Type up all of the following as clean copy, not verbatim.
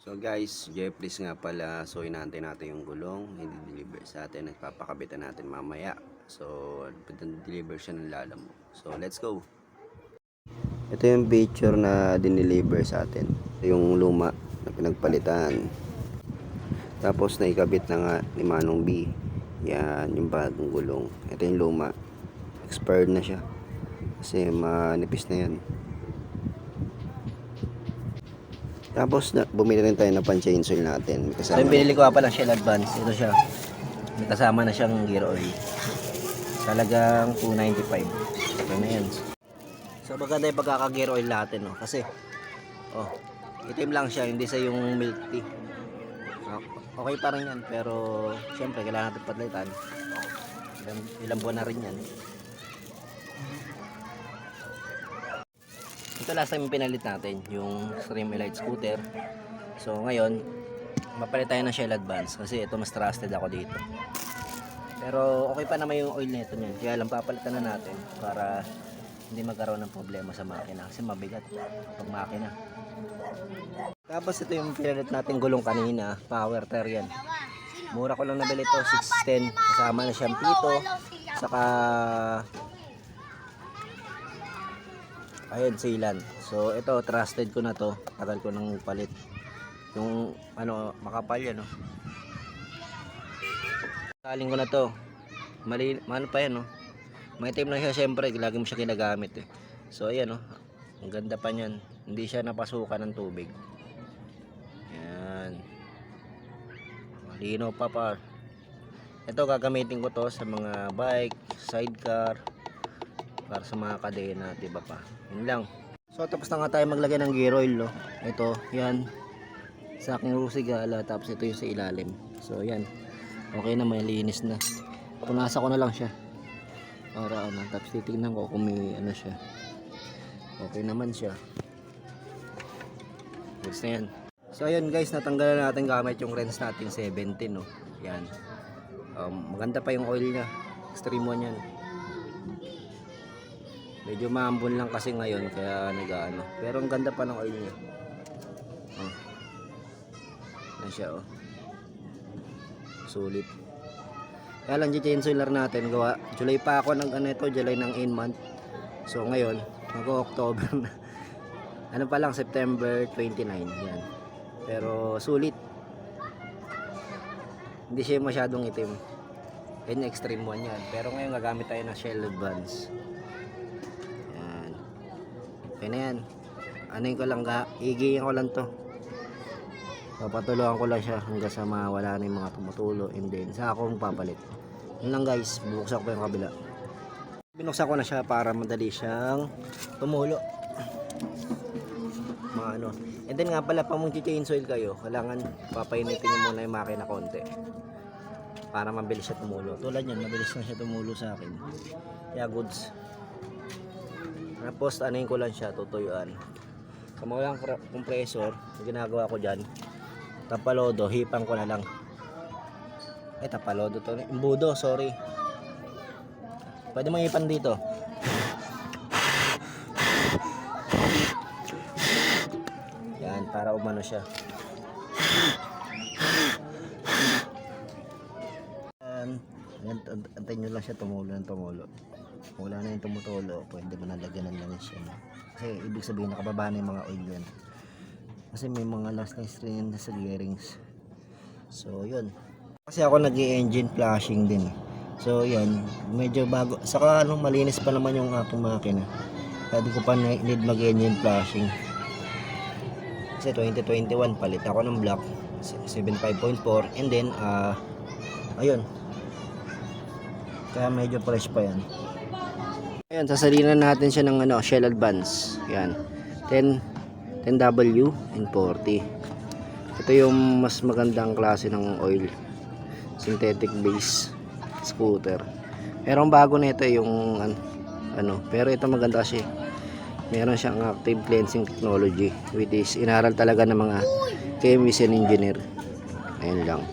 So guys, Jeffries nga pala. So inaantay natin yung gulong, hindi deliver sa atin, nagpapakabitan natin mamaya. So deliver siya ng Lalamo. So let's go. Ito yung picture na dineliver sa atin. Ito yung luma na pinagpalitan. Tapos naikabit na nga ni Manong B. Yan yung bagong gulong. Ito yung luma. Expired na siya. Kasi manipis na yan. Tapos bumili rin tayo ng pan-chainsaw natin. So yung binili ko pa lang Shell Advance. Ito siya. May kasama na siyang gear oil. Talagang 295. Okay na yan. So maganda yung pagkaka-gear oil natin. No? Kasi itim lang siya. Hindi sa yung milk tea. Okay pa rin yan. Pero syempre kailangan natin palitan. Ilang buwan na rin yan. Ito last time pinalit natin yung Stream Elite scooter. So ngayon mapalit tayo ng Shell Advance kasi ito mas trusted ako dito. Pero okay pa naman yung oil nito niyan. Kaya lang papalitan na natin para hindi magkaroon ng problema sa makina kasi mabigat pag makina. Tapos ito yung pinalit natin gulong kanina, power tire yan. Mura ko lang nabili ito, 610. Kasama na siyang pito, saka ayun, sealant. So ito trusted ko na to, tagal ko nang palit. Yung makapal yan, saling ko na to. Ano pa yan, may time na siya, syempre lagi mo siya ginagamit So ayan, ang ganda pa niyan, hindi siya napasukan ng tubig. Yan, malinaw pa. Ito gagamitin ko to sa mga bike, sidecar, para sa mga kadena, diba pa. Yun lang. So tapos na nga tayo maglagay ng gear oil, Ito, yan. Sa aking rusigala, tapos ito yung sa ilalim. So yan. Okay na, may linis na. Punasan ko na lang siya. Para tapos titignan ko kung may siya. Okay naman siya. Gusto na yan. So ayun guys, natanggalan natin gamit yung wrench natin 17, Yan. Maganda pa yung oil niya. Extreme 1 yan. Medyo maambon lang kasi ngayon kaya nag-ano. Pero ang ganda pa ng oil niya. Yan siya, Sulit. Kaya lang chainsaw natin gawa. July pa ako ng July ng in month. So ngayon, mag-October na. Pa lang, September 29. Yan. Pero sulit. Hindi siya masyadong itim. Yan extreme 1 yan. Pero ngayon gagamit tayo ng Shell Advance. Okay na yan. Ko lang, igiyan ko lang to. Papatulungan ko lang siya hanggang sa mawala na yung mga tumutulo. And then, sa akong papalit. Yun lang guys, bubuksan ko yung kabila. Binuksan ko na siya para madali siyang tumulo. And then nga pala, pag mag-chainsaw kayo, kailangan papainitin nyo muna yung makina konti. Para mabilis siya tumulo. Tulad yan, mabilis na siya tumulo sa akin. Kaya goods. Tapos ko lang siya, tutuyuan. Kung walang compressor, ginagawa ko dyan, tapalodo, hipang ko na lang. Tapalodo to, imbudo, sorry. Pwede mo hipan dito. Yan, para umano siya. Yan, antayin nyo lang siya tumulo ng tumulo. Kung wala na yung tumutulo, pwede mo nalagyan ng langis yan. Kasi ibig sabihin nakababa na yung mga oil yan. Kasi may mga last na strain sa gearings. So yun. Kasi ako nag-i-engine flashing din. So yan, medyo bago. Saka malinis pa naman yung aking makina. Kaya di ko pa need mag-engine flashing. Kasi 2021 palit ako ng black 75.4 and then ayun. Kaya medyo fresh pa yan. Ayan, sasalinan natin siya ng Shell Advance. Yan. 10W and 40. Ito yung mas magandang klase ng oil. Synthetic base scooter. Pero ang bago nito yung pero ito maganda kasi meron siyang active cleansing technology, which is inaral talaga ng mga chemist and engineer. Ayun lang.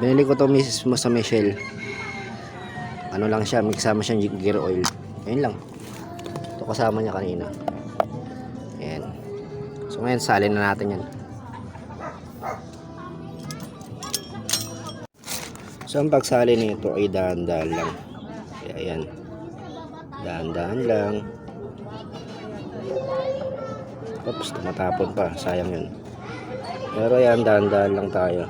Binili ko to mismo sa Michelle. Lang siya, may kasama siyang gear oil. Ayun lang. Ito kasama niya kanina. Ayan. So ngayon salin na natin yan. So ang pagsali nito ay dahan-dahan lang. Kaya yan. Dahan-dahan lang. Oops, tumatapon pa. Sayang yun. Pero yan, dahan-dahan lang tayo.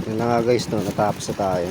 Yun na nga guys, no, natapos na tayo.